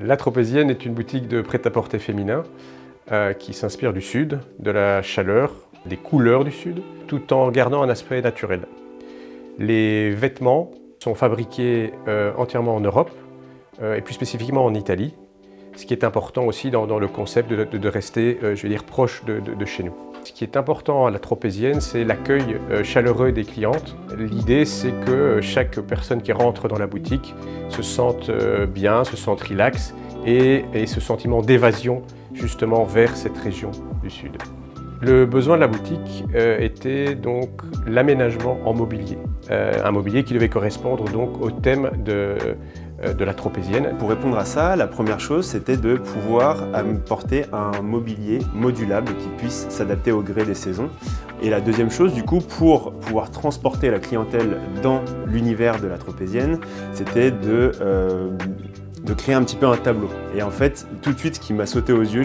La Tropézienne est une boutique de prêt-à-porter féminin qui s'inspire du Sud, de la chaleur, des couleurs du Sud, tout en gardant un aspect naturel. Les vêtements sont fabriqués entièrement en Europe et plus spécifiquement en Italie, ce qui est important aussi dans le concept de rester, je vais dire, proche de chez nous. Ce qui est important à la Tropézienne, c'est l'accueil chaleureux des clientes. L'idée, c'est que chaque personne qui rentre dans la boutique se sente bien, se sente relax et ce sentiment d'évasion justement vers cette région du Sud. Le besoin de la boutique était donc l'aménagement en mobilier. Un mobilier qui devait correspondre donc au thème de la Tropézienne. Pour répondre à ça, la première chose, c'était de pouvoir porter un mobilier modulable qui puisse s'adapter au gré des saisons. Et la deuxième chose, du coup, pour pouvoir transporter la clientèle dans l'univers de la Tropézienne, c'était de créer un petit peu un tableau. Et en fait, tout de suite, ce qui m'a sauté aux yeux,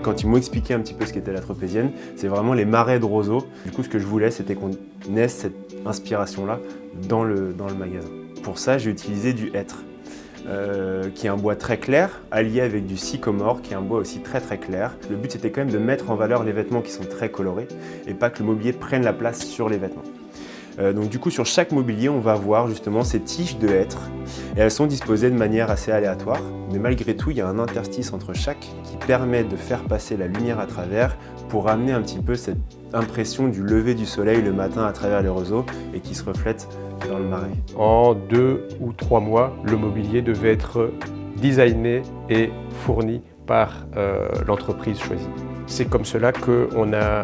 quand ils m'ont expliqué un petit peu ce qu'était la Tropézienne, c'est vraiment les marais de roseaux. Du coup, ce que je voulais, c'était qu'on ait cette inspiration-là dans le magasin. Pour ça, j'ai utilisé du hêtre. Qui est un bois très clair, allié avec du sycomore, qui est un bois aussi très clair. Le but c'était quand même de mettre en valeur les vêtements qui sont très colorés et pas que le mobilier prenne la place sur les vêtements. Donc du coup sur chaque mobilier on va voir justement ces tiges de hêtre et elles sont disposées de manière assez aléatoire, mais malgré tout il y a un interstice entre chaque qui permet de faire passer la lumière à travers pour amener un petit peu cette impression du lever du soleil le matin à travers les roseaux et qui se reflète dans le marais. En 2 ou 3 mois, le mobilier devait être designé et fourni par l'entreprise choisie. C'est comme cela qu'on a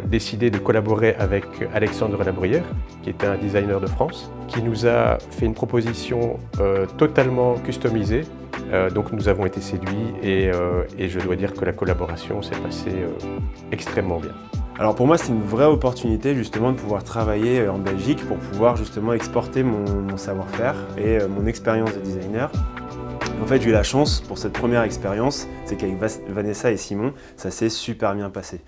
décidé de collaborer avec Alexandre Labruyère, qui est un designer de France, qui nous a fait une proposition totalement customisée. Donc nous avons été séduits et je dois dire que la collaboration s'est passée extrêmement bien. Alors pour moi c'est une vraie opportunité justement de pouvoir travailler en Belgique pour pouvoir justement exporter mon savoir-faire et mon expérience de designer. En fait j'ai eu la chance pour cette première expérience, c'est qu'avec Vanessa et Simon, ça s'est super bien passé.